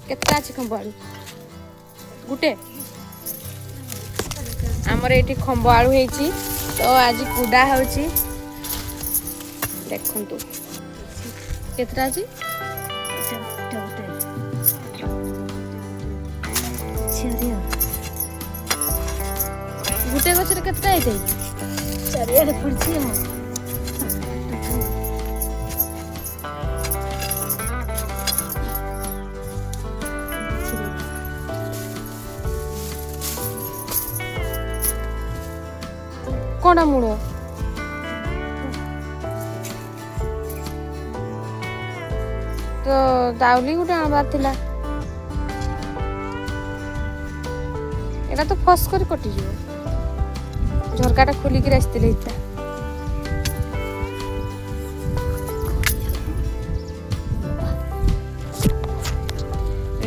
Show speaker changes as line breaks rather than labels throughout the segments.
केतना अछि खंब आलू गुटे आमर एठी खंब आलू हेची तो आज कुडा होची देखंतु केतना अछि गुटे गछरे केतना आइते
चारियाडे पड़छि
कोना मुड़ तो दाउली गुटे आनबार थिला एटा तो फस कर कटि जिवो झरकाटा खोली के आस्तिले इता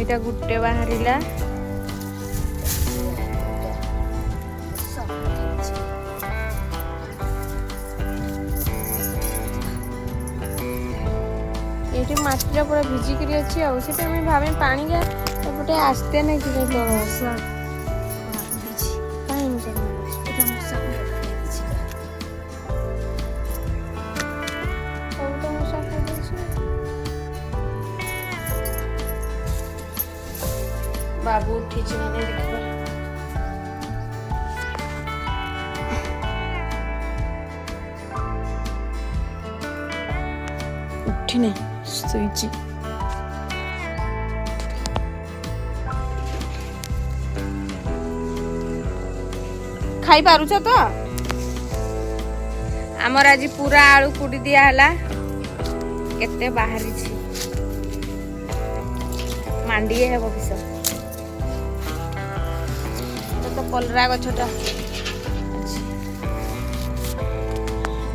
एटा गुटे बाहरिला ये माटी पूरा भिजिक अच्छी आते भावे पानी एपटे आसते ना कि बाबू उठी देखा उठी नहीं सोईची खाई पारुछ तो आमर आज पूरा आलू कुटी दिया हला केते बाहरी छी मांडीए हेबो किस तो कलरा गछटा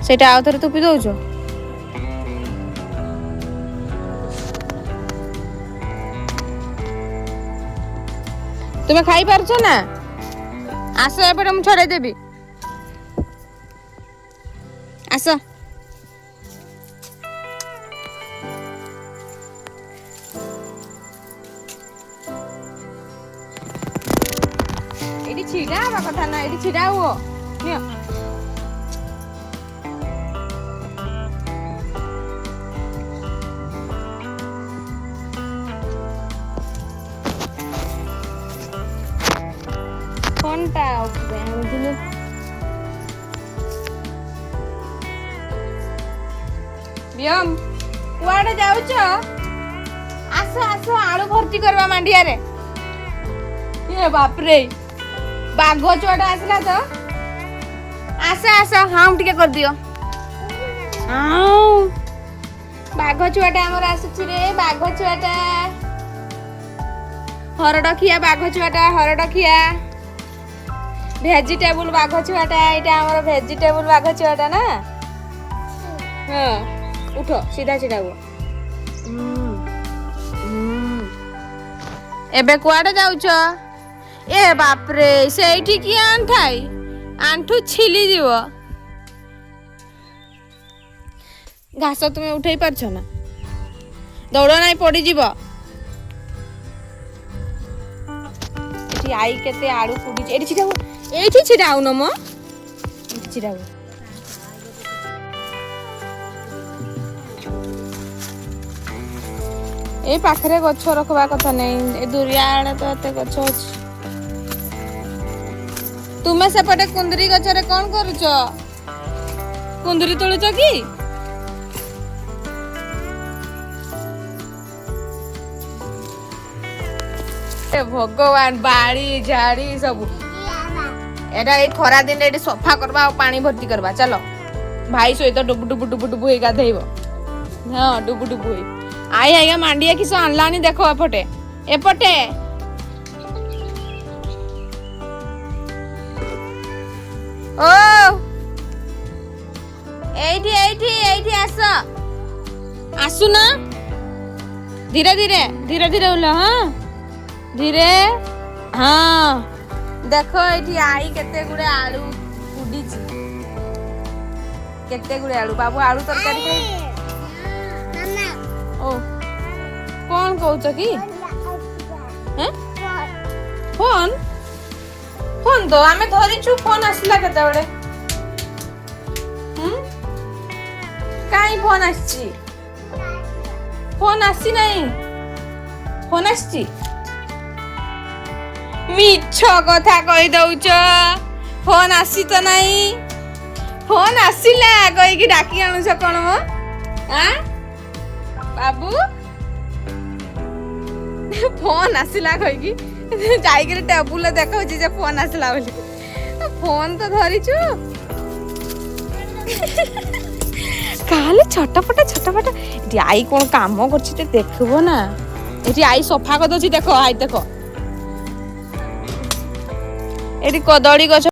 सेटा आउ थरे तुपी दउछो तुम्हें खाई पारछ ना आस एपटे मुझे छड़े देवी आस एटी छिड़ा हवा कथा ना एटी छिड़ा हुओ नियो कोनटा उठबे हम दिनु बियम कुआडे जाउछ आस आस आलू भर्ती करबा मांडिया रे ये बाप रे बाघ चुआटा आसला तो आस आस हाउ टिके कर दियो हाउ बाघ चुआटा हमर आसुछि रे बाघ चुआटा हरडखिया बाघ चुआटा हरडखिया भेजिटेबल बाघ छुआटा एटा हमर भेजिटेबल बाघ छुआटा ना हां उठो सीधा सीधा हुआ एबे कुआडे जाउछ ए बाप रे सेठी की आंठाई आंठू छिली जीवो घास तुमे उठाई पारछ ना दौड़ नाही पड़ी जीवो एठी आई केते आड़ू कुडी एठी छिटा एठी छिड़ाऊ न म छिड़ाऊ ए पाखरे गछ रखबा कथा नै ए दुरिया आड़े तो एते गछ अछि तुमे सेपटे कुंदरी गछरे कोन करूछ कुंदरी तोलुछ की ए भगवान बाड़ी झाड़ी सब एटा ए खरा दिन एटी सफा करबा और पानी भर्ती करबा चलो भाई सहित डुबु डुबु डुबु डुबु हे गाधेइबो हां डुबु डुबु हे आई आइगा मांडिया किस आनलानी देखो एपटे एपटे ओ एठी एठी एठी आसो आसु ना धीरे धीरे धीरे धीरे उला हां धीरे हां देखो एठी आई केते गुडे आलू कुडीची केते गुडे आलू बाबू आलू तरकारी खाई ओ कौन कहउछ की ଫୋନ ଫୋନ ତ ଆମେ ଧରିଛୁ ଫୋନ ଆସିଲା କେତେବେଳେ କାଇଁ ଫୋନ ଆସିଛି ଫୋନ ଆସି ନାହିଁ ଫୋନ ଆସିଛି ମିଛ କଥା କହିଦଉଛ ଫୋନ ଆସି ତ ନାହିଁ ଫୋନ ଆସିଲା କହିକି ଡାକି ଆଣୁଛ କଣ ମ ବାବୁ ଫୋନ ଆସିଲା କହିକି ଯାଇକିରି ଟେବୁଲରେ ଦେଖାଉଛି ଯେ ଫୋନ ଆସିଲା ବୋଲି ଫୋନ ତ ଧରିଛୁ କାଲେ ଛଟପଟ ଏଠି ଆଇ କଣ କାମ କରୁଛି ଟିକେ ଦେଖିବ ନା ଏଠି ଆଇ ସଫା କରିଦଉଛି ଦେଖ ଆଇ ଦେଖ ଏଠି କଦଳୀ ଗଛ